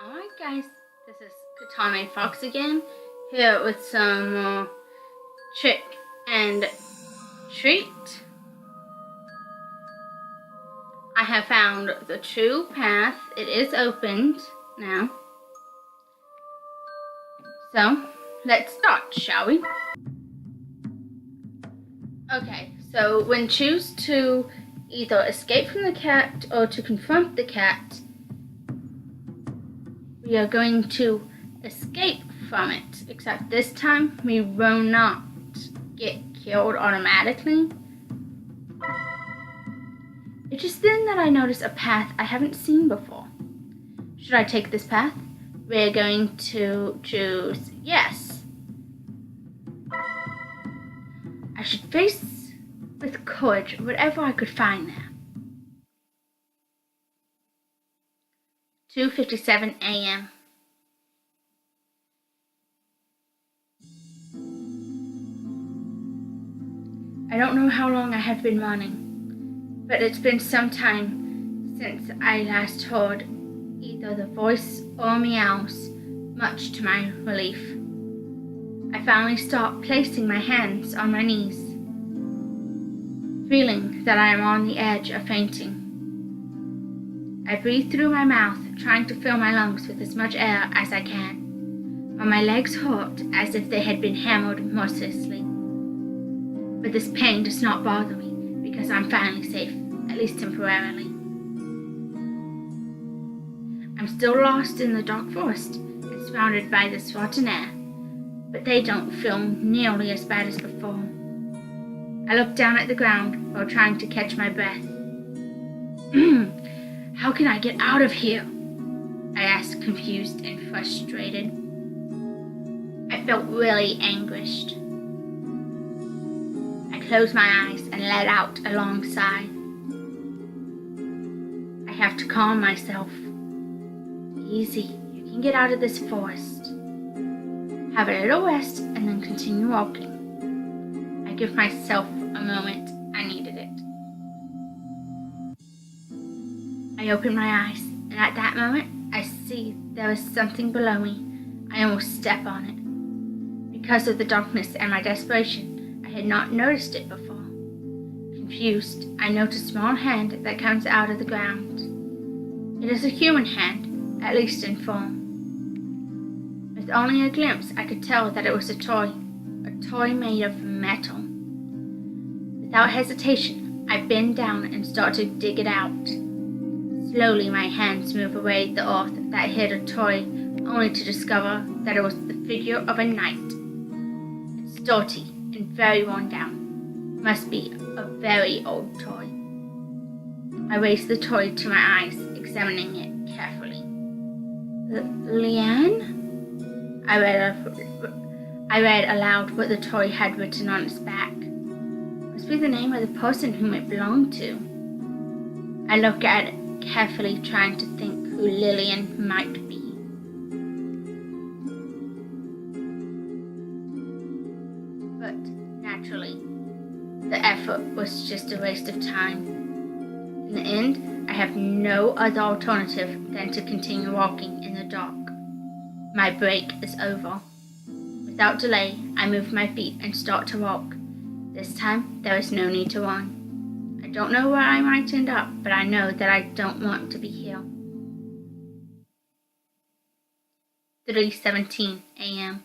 Alright guys, this is Katame Fox again, here with some more trick and treat. I have found the true path. It is opened now. So, let's start, shall we? Okay, so when choose to either escape from the cat or to confront the cat, we are going to escape from it, except this time we will not get killed automatically. It is then that I notice a path I haven't seen before. Should I take this path? We're going to choose yes. I should face with courage whatever I could find there. 2:57 a.m. I don't know how long I have been running, but it's been some time since I last heard either the voice or meows, much to my relief. I finally start placing my hands on my knees, feeling that I am on the edge of fainting. I breathe through my mouth, trying to fill my lungs with as much air as I can, while my legs hurt as if they had been hammered mercilessly. But this pain does not bother me, because I'm finally safe, at least temporarily. I'm still lost in the dark forest and surrounded by this rotten air, but they don't feel nearly as bad as before. I look down at the ground while trying to catch my breath. How can I get out of here? I asked, confused and frustrated. I felt really anguished. I closed my eyes and let out a long sigh. I have to calm myself. Easy, you can get out of this forest. Have a little rest and then continue walking. I give myself a moment. I needed it. I open my eyes, and at that moment, I see there is something below me. I almost step on it. Because of the darkness and my desperation, I had not noticed it before. Confused, I note a small hand that comes out of the ground. It is a human hand, at least in form. With only a glimpse, I could tell that it was a toy made of metal. Without hesitation, I bend down and start to dig it out. Slowly, my hands move away the earth that hid a toy, only to discover that it was the figure of a knight. It's dirty and very worn down. Must be a very old toy. I raise the toy to my eyes, examining it carefully. Leanne? I read aloud what the toy had written on its back. Must be the name of the person whom it belonged to. I look at it carefully, trying to think who Lillian might be. But naturally, the effort was just a waste of time. In the end, I have no other alternative than to continue walking in the dark. My break is over. Without delay, I move my feet and start to walk. This time, there is no need to run. I don't know where I might end up, but I know that I don't want to be here. 3:17 a.m.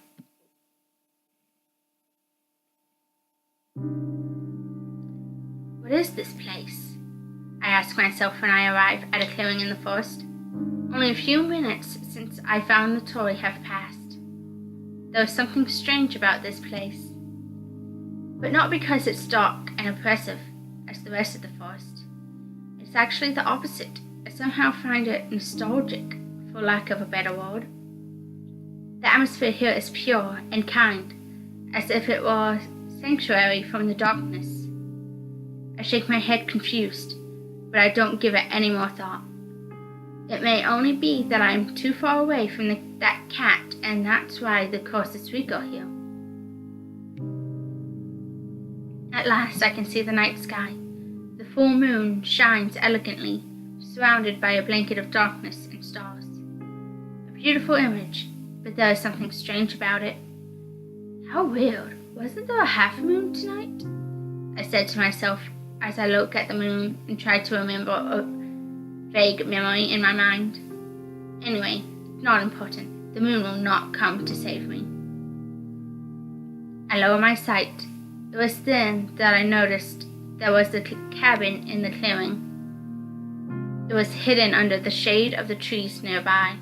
What is this place? I ask myself when I arrive at a clearing in the forest. Only a few minutes since I found the toy have passed. There is something strange about this place, but not because it's dark and oppressive as the rest of the forest. It's actually the opposite. I somehow find it nostalgic, for lack of a better word. The atmosphere here is pure and kind, as if it were a sanctuary from the darkness. I shake my head confused, but I don't give it any more thought. It may only be that I am too far away from that cat, and that's why the curse is weaker here. At last I can see the night sky. The full moon shines elegantly, surrounded by a blanket of darkness and stars. A beautiful image, but there was something strange about it. How weird. Wasn't there a half moon tonight? I said to myself as I looked at the moon and tried to remember a vague memory in my mind. Anyway, not important. The moon will not come to save me. I lowered my sight. It was then that I noticed there was a cabin in the clearing. It was hidden under the shade of the trees nearby.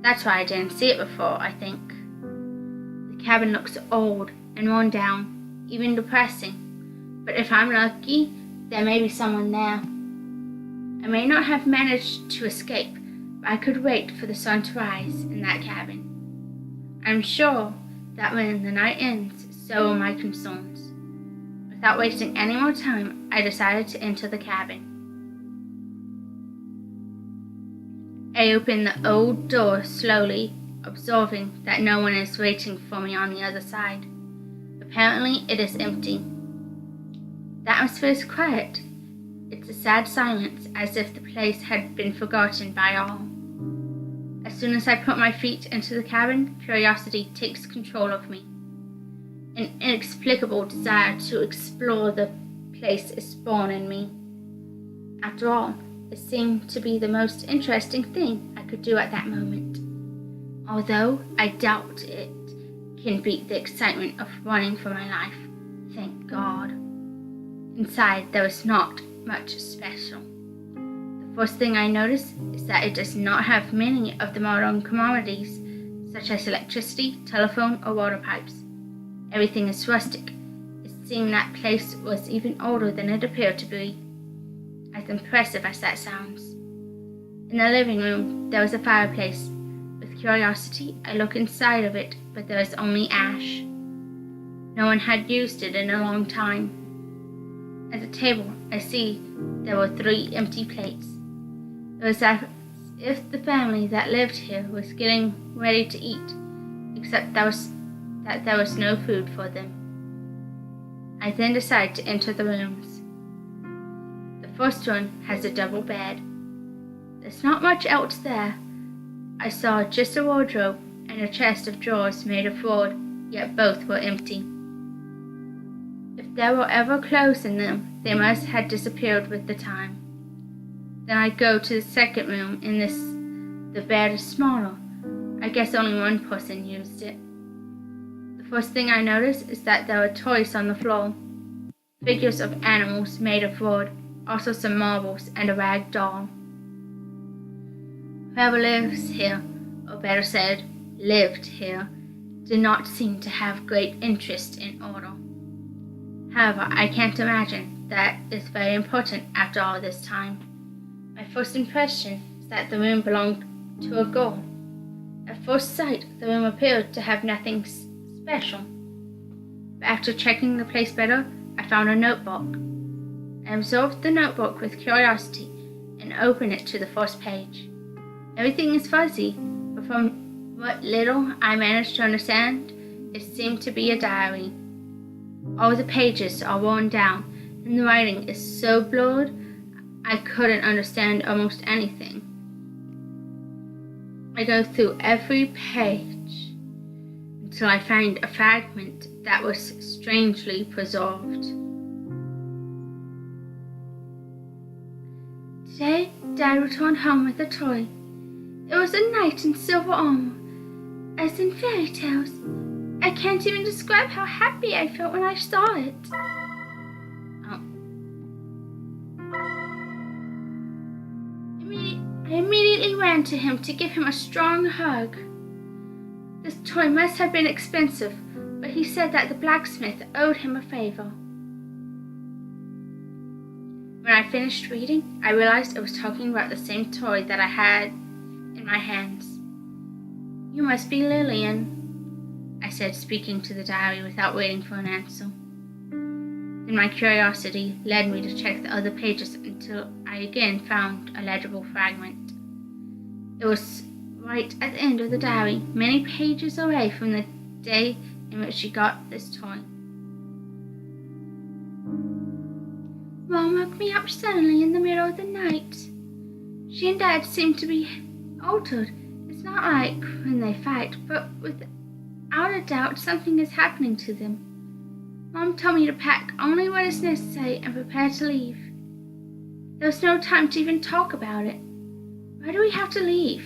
That's why I didn't see it before, I think. The cabin looks old and worn down, even depressing. But if I'm lucky, there may be someone there. I may not have managed to escape, but I could wait for the sun to rise in that cabin. I'm sure that when the night ends, so will my concerns. Without wasting any more time, I decided to enter the cabin. I open the old door slowly, observing that no one is waiting for me on the other side. Apparently, it is empty. The atmosphere is quiet. It's a sad silence, as if the place had been forgotten by all. As soon as I put my feet into the cabin, curiosity takes control of me. An inexplicable desire to explore the place is born in me. After all, it seemed to be the most interesting thing I could do at that moment, although I doubt it can beat the excitement of running for my life, thank God. Inside, there was not much special. The first thing I noticed is that it does not have many of the modern commodities, such as electricity, telephone, or water pipes. Everything is rustic. It seemed that place was even older than it appeared to be, as impressive as that sounds. In the living room, there was a fireplace. With curiosity, I looked inside of it, but there was only ash. No one had used it in a long time. At the table, I see there were 3 empty plates. It was as if the family that lived here was getting ready to eat, except that there was no food for them. I then decided to enter the rooms. The first one has a double bed. There's not much else there. I saw just a wardrobe and a chest of drawers made of wood, yet both were empty. If there were ever clothes in them, they must have disappeared with the time. Then I go to the second room. In this, the bed is smaller. I guess only one person used it. The first thing I noticed is that there were toys on the floor. Figures of animals made of wood, also some marbles and a rag doll. Whoever lives here, or better said, lived here, did not seem to have great interest in order. However, I can't imagine that is very important after all this time. My first impression is that the room belonged to a girl. At first sight, the room appeared to have nothing special. But after checking the place better, I found a notebook. I observed the notebook with curiosity and opened it to the first page. Everything is fuzzy, but from what little I managed to understand, it seemed to be a diary. All the pages are worn down, and the writing is so blurred I couldn't understand almost anything. I go through every page until I find a fragment that was strangely preserved. Today, Dad returned home with a toy. It was a knight in silver armor, as in fairy tales. I can't even describe how happy I felt when I saw it. I immediately ran to him to give him a strong hug. This toy must have been expensive, but he said that the blacksmith owed him a favor. When I finished reading, I realized it was talking about the same toy that I had in my hands. You must be Lillian, I said, speaking to the diary without waiting for an answer. Then my curiosity led me to check the other pages until I again found a legible fragment. It was right at the end of the diary, many pages away from the day in which she got this toy. Mom woke me up suddenly in the middle of the night. She and Dad seemed to be altered. It's not like when they fight, but without a doubt something is happening to them. Mom told me to pack only what is necessary and prepare to leave. There was no time to even talk about it. Why do we have to leave?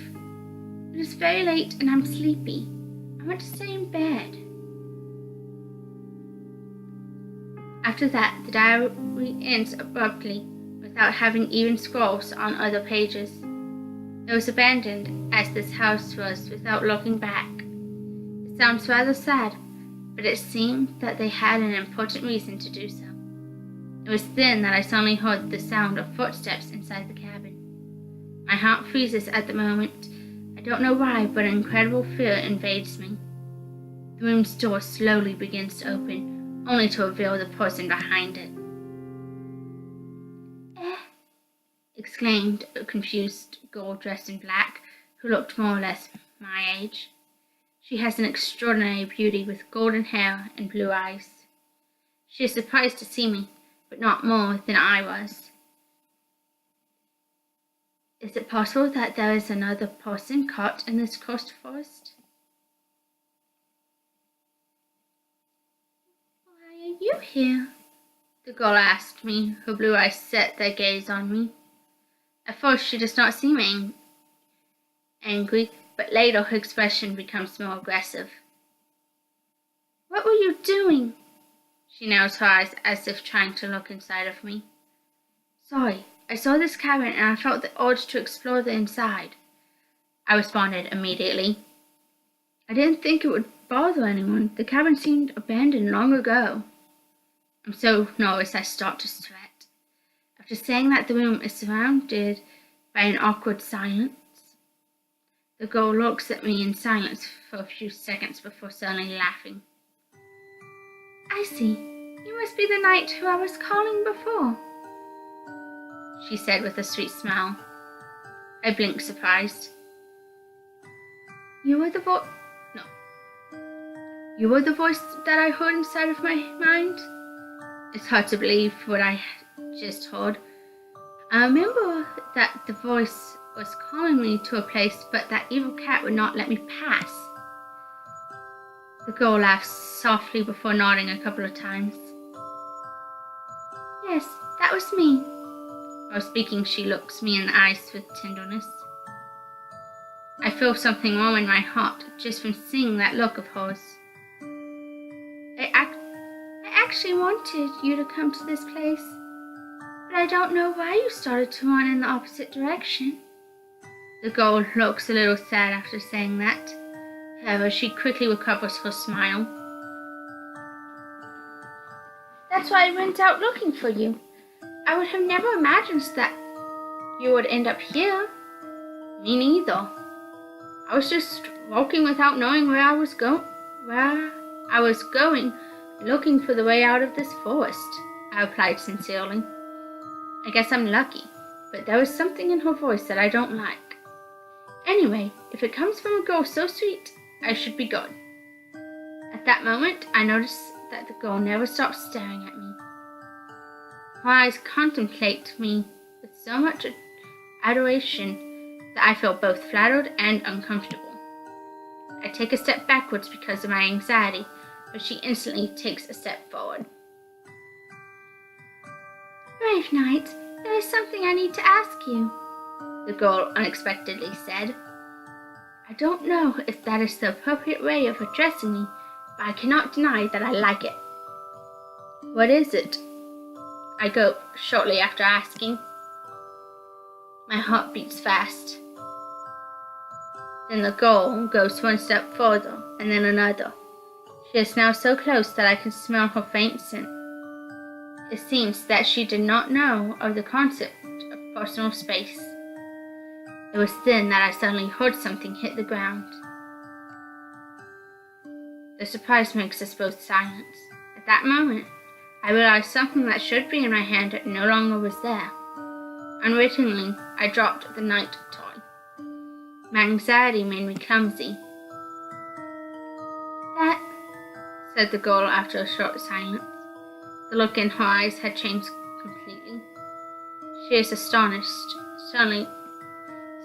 It is very late and I'm sleepy. I want to stay in bed. After that, the diary ends abruptly, without having even scrolls on other pages. It was abandoned, as this house was, without looking back. It sounds rather sad, but it seemed that they had an important reason to do so. It was then that I suddenly heard the sound of footsteps inside the cabin. My heart freezes at the moment. I don't know why, but an incredible fear invades me. The room's door slowly begins to open, only to reveal the person behind it. Exclaimed a confused girl dressed in black, who looked more or less my age. She has an extraordinary beauty with golden hair and blue eyes. She is surprised to see me, but not more than I was. Is it possible that there is another person caught in this cursed forest? Why are you here? The girl asked me, her blue eyes set their gaze on me. At first she does not seem angry, but later her expression becomes more aggressive. What were you doing? She narrows her eyes as if trying to look inside of me. Sorry, I saw this cabin and I felt the urge to explore the inside. I responded immediately. I didn't think it would bother anyone. The cabin seemed abandoned long ago. I'm so nervous I start to sweat. After saying that, the room is surrounded by an awkward silence. The girl looks at me in silence for a few seconds before suddenly laughing. I see. You must be the knight who I was calling before, she said with a sweet smile. I blinked, surprised. You were the voice that I heard inside of my mind? It's hard to believe what I just heard. I remember that the voice was calling me to a place, but that evil cat would not let me pass. The girl laughed softly before nodding a couple of times. Yes, that was me. While speaking, she looks me in the eyes with tenderness. I feel something warm in my heart just from seeing that look of hers. I actually wanted you to come to this place, but I don't know why you started to run in the opposite direction. The girl looks a little sad after saying that. However, she quickly recovers her smile. That's why I went out looking for you. I would have never imagined that you would end up here. Me neither. I was just walking without knowing where I was going, looking for the way out of this forest, I replied sincerely. I guess I'm lucky, but there was something in her voice that I don't like. Anyway, if it comes from a girl so sweet, I should be good. At that moment, I noticed that the girl never stopped staring at me. Her eyes contemplate me with so much adoration that I feel both flattered and uncomfortable. I take a step backwards because of my anxiety, but she instantly takes a step forward. Brave Knight, there is something I need to ask you, the girl unexpectedly said. I don't know if that is the appropriate way of addressing me, but I cannot deny that I like it. What is it? I go shortly after asking. My heart beats fast. Then the girl goes one step further, and then another. She is now so close that I can smell her faint scent. It seems that she did not know of the concept of personal space. It was then that I suddenly heard something hit the ground. The surprise makes us both silent. At that moment, I realized something that should be in my hand no longer was there. Unwittingly, I dropped the knight toy. My anxiety made me clumsy. That, said the girl after a short silence. The look in her eyes had changed completely. She is astonished.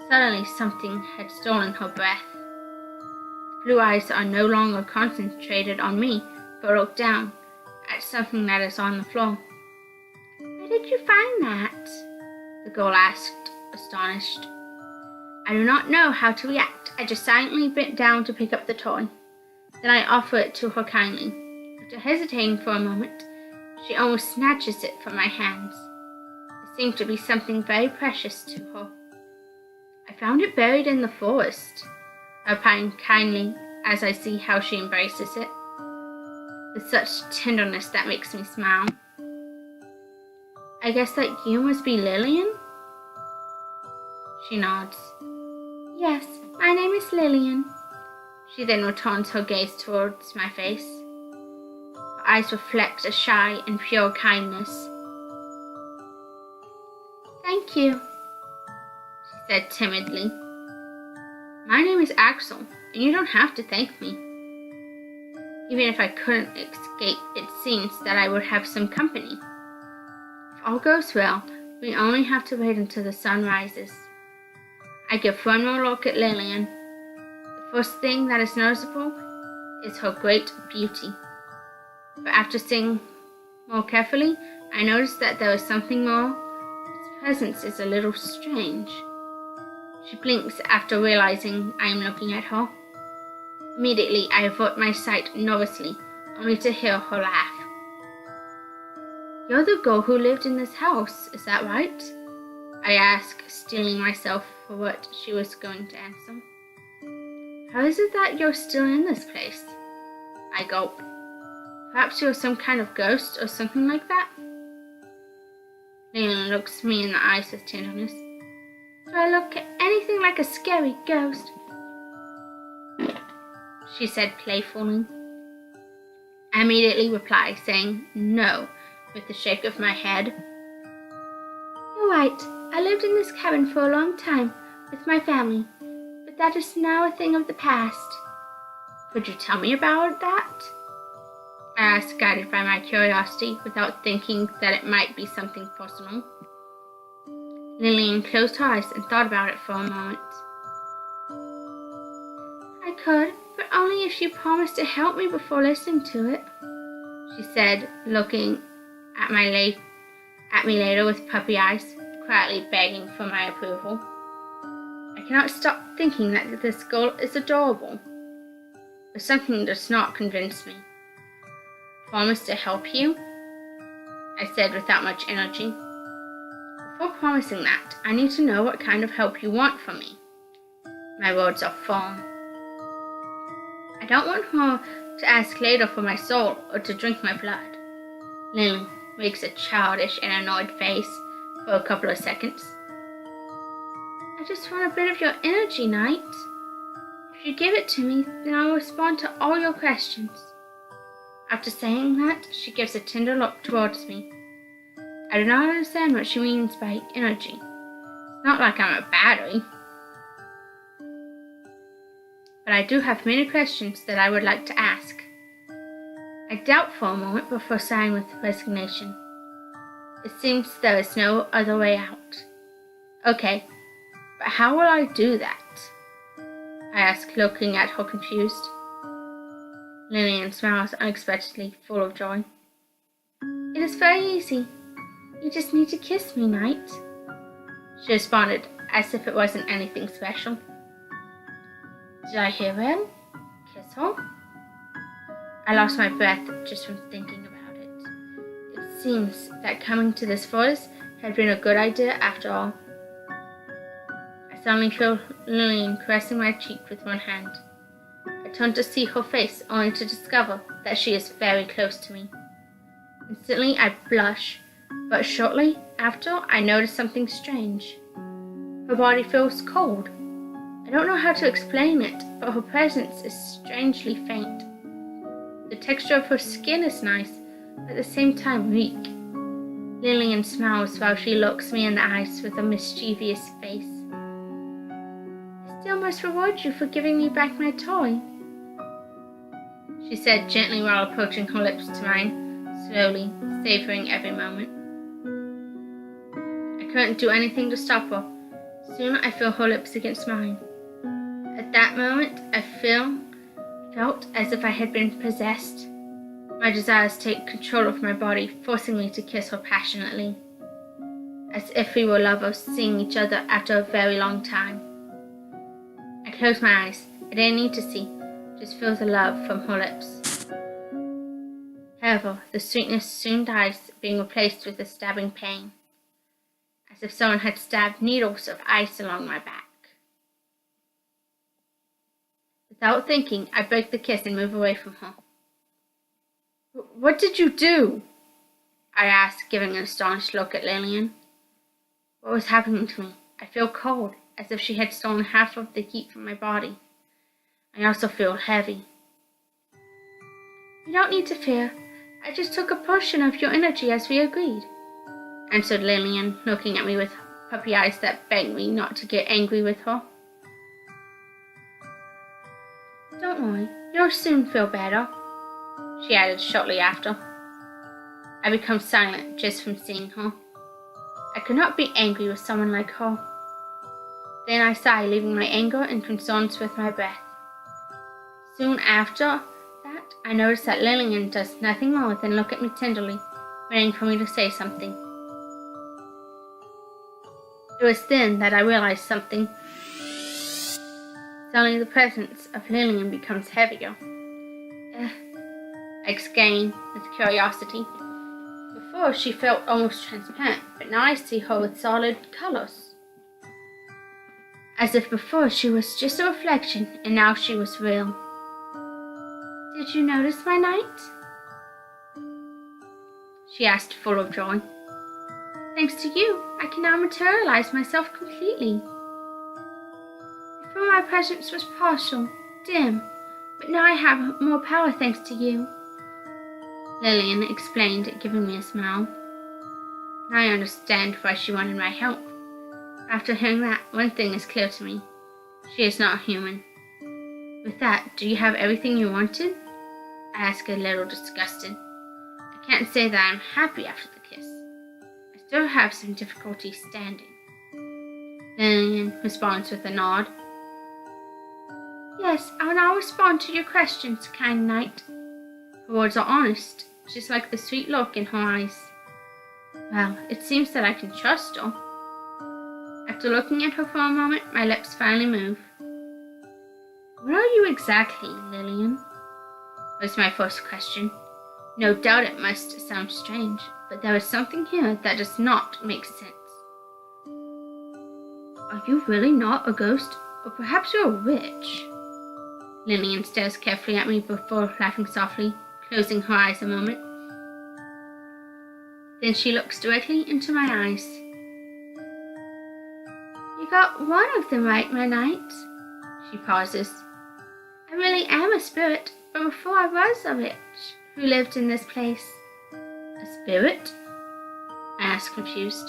Suddenly something had stolen her breath. The blue eyes are no longer concentrated on me, but look down at something that is on the floor. "Where did you find that?" the girl asked, astonished. I do not know how to react. I just silently bent down to pick up the toy. Then I offer it to her kindly. After hesitating for a moment, she almost snatches it from my hands. It seemed to be something very precious to her. "I found it buried in the forest," I reply kindly as I see how she embraces it, with such tenderness that makes me smile. "I guess that you must be Lillian?" She nods. "Yes, my name is Lillian." She then returns her gaze towards my face. Her eyes reflect a shy and pure kindness. "Thank you," she said timidly. "My name is Axel, and you don't have to thank me." Even if I couldn't escape, it seems that I would have some company. If all goes well, we only have to wait until the sun rises. I give one more look at Lillian. The first thing that is noticeable is her great beauty. But after seeing more carefully, I notice that there is something more. Its presence is a little strange. She blinks after realizing I am looking at her. Immediately, I avert my sight nervously, only to hear her laugh. "You're the girl who lived in this house, is that right?" I ask, steeling myself for what she was going to answer. "How is it that you're still in this place?" I gulp. "Perhaps you're some kind of ghost or something like that?" Lillian looks me in the eyes with tenderness. "Do I look anything like a scary ghost?" she said playfully. I immediately reply, saying no, with a shake of my head. "You're right. I lived in this cabin for a long time with my family, but that is now a thing of the past." "Could you tell me about that?" I asked, guided by my curiosity, without thinking that it might be something personal. Lillian closed her eyes and thought about it for a moment. "I could, but only if you promised to help me before listening to it," she said, looking at me later with puppy eyes, quietly begging for my approval. I cannot stop thinking that this girl is adorable, but something does not convince me. "Promise to help you?" I said without much energy. "Before promising that, I need to know what kind of help you want from me." My words are firm. "I don't want her to ask later for my soul or to drink my blood." Lillian makes a childish and annoyed face for a couple of seconds. "I just want a bit of your energy, Knight. If you give it to me, then I'll respond to all your questions." After saying that, she gives a tender look towards me. I do not understand what she means by energy. It's not like I'm a battery. But I do have many questions that I would like to ask. I doubt for a moment before sighing with resignation. It seems there is no other way out. "Okay, but how will I do that?" I ask, looking at her confused. Lillian smiles unexpectedly, full of joy. "It is very easy. You just need to kiss me, Knight," she responded, as if it wasn't anything special. Did I hear well? Kiss her? I lost my breath just from thinking about it. It seems that coming to this forest had been a good idea after all. I suddenly feel Lillian caressing my cheek with one hand. I turn to see her face, only to discover that she is very close to me. Instantly I blush, but shortly after I notice something strange. Her body feels cold. I don't know how to explain it, but her presence is strangely faint. The texture of her skin is nice, but at the same time weak. Lillian smiles while she looks me in the eyes with a mischievous face. "I still must reward you for giving me back my toy," she said gently while approaching her lips to mine, slowly, savoring every moment. I couldn't do anything to stop her, Soon I feel her lips against mine. At that moment, I felt as if I had been possessed. My desires take control of my body, forcing me to kiss her passionately, as if we were lovers seeing each other after a very long time. I close my eyes. I didn't need to see, just feel the love from her lips. However, the sweetness soon dies, being replaced with a stabbing pain, as if someone had stabbed needles of ice along my back. Without thinking, I break the kiss and move away from her. "What did you do?" I asked, giving an astonished look at Lillian. What was happening to me? I feel cold, as if she had stolen half of the heat from my body. I also feel heavy. "You don't need to fear. I just took a portion of your energy as we agreed," answered Lillian, looking at me with puppy eyes that begged me not to get angry with her. "Don't worry, you'll soon feel better," she added shortly after. I become silent just from seeing her. I could not be angry with someone like her. Then I sigh, leaving my anger and concerns with my breath. Soon after that, I notice that Lillian does nothing more than look at me tenderly, waiting for me to say something. It was then that I realized something. Suddenly the presence of Lillian becomes heavier. I exclaim with curiosity. Before she felt almost transparent, but now I see her with solid colors. As if before she was just a reflection, and now she was real. "Did you notice my night?" she asked, full of joy. "Thanks to you, I can now materialize myself completely. Before my presence was partial, dim, but now I have more power thanks to you," Lillian explained, giving me a smile. Now I understand why she wanted my help. After hearing that, one thing is clear to me. She is not human. With that, do you have everything you wanted? I ask, a little disgusted. I can't say that I'm happy after the kiss. I still have some difficulty standing. Lillian responds with a nod. "Yes, I will now respond to your questions, kind knight." Her words are honest, just like the sweet look in her eyes. Well, it seems that I can trust her. After looking at her for a moment, my lips finally move. "Where are you exactly, Lillian?" was my first question. No doubt it must sound strange, but there is something here that does not make sense. "Are you really not a ghost? Or perhaps you're a witch?" Lillian stares carefully at me before laughing softly, closing her eyes a moment. Then she looks directly into my eyes. "You got one of them right, my knight." She pauses. "I really am a spirit, but before I was a witch who lived in this place." "A spirit?" I ask, confused.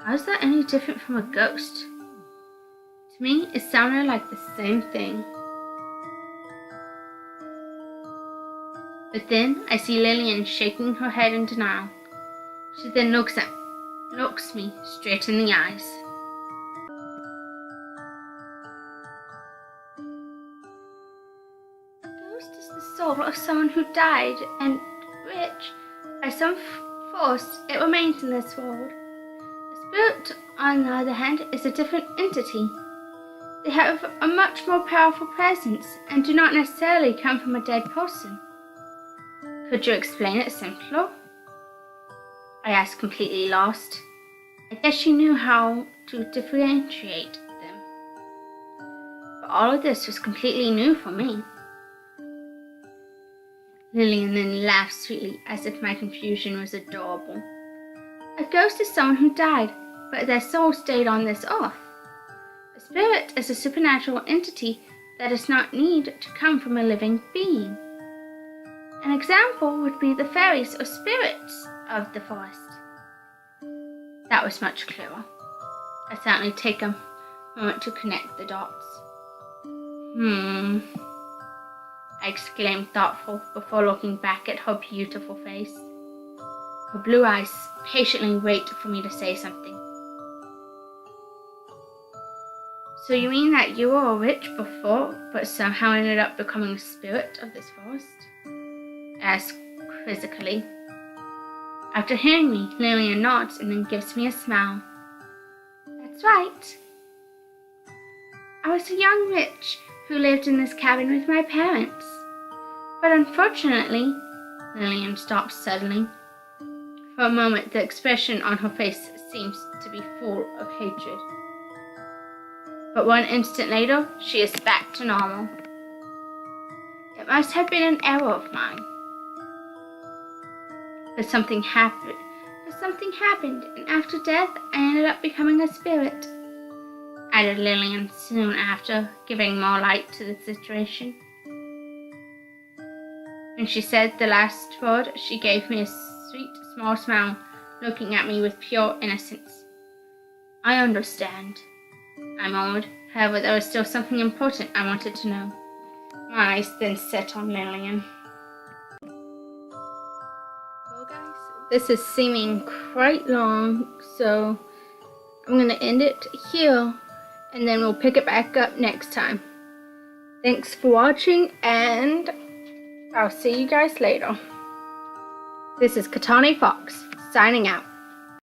How is that any different from a ghost? To me, it sounded like the same thing. But then I see Lillian shaking her head in denial. She then looks me straight in the eyes. "A ghost is the soul of someone who died and which, by some force, it remains in this world. A spirit, on the other hand, is a different entity. They have a much more powerful presence and do not necessarily come from a dead person." "Could you explain it simpler?" I asked, completely lost. I guess she knew how to differentiate them. But all of this was completely new for me. Lillian then laughed sweetly, as if my confusion was adorable. "A ghost is someone who died, but their soul stayed on this earth. A spirit is a supernatural entity that does not need to come from a living being. An example would be the fairies or spirits of the forest." That was much clearer. I certainly take a moment to connect the dots. I exclaimed, thoughtful, before looking back at her beautiful face. Her blue eyes patiently wait for me to say something. So you mean that you were a witch before, but somehow ended up becoming a spirit of this forest? Asked quizzically. After hearing me, Lillian nods and then gives me a smile. That's right. I was a young witch who lived in this cabin with my parents. But unfortunately, Lillian stops suddenly. For a moment, the expression on her face seems to be full of hatred. But 1 instant later, she is back to normal. It must have been an error of mine. But something happened, and after death, I ended up becoming a spirit, added Lillian soon after, giving more light to the situation. When she said the last word, she gave me a sweet, small smile, looking at me with pure innocence. I understand, I murmured. However, there was still something important I wanted to know. My eyes then set on Lillian. Well, guys, this is seeming quite long, so I'm going to end it here, and then we'll pick it back up next time. Thanks for watching, and I'll see you guys later. This is Katani Fox, signing out.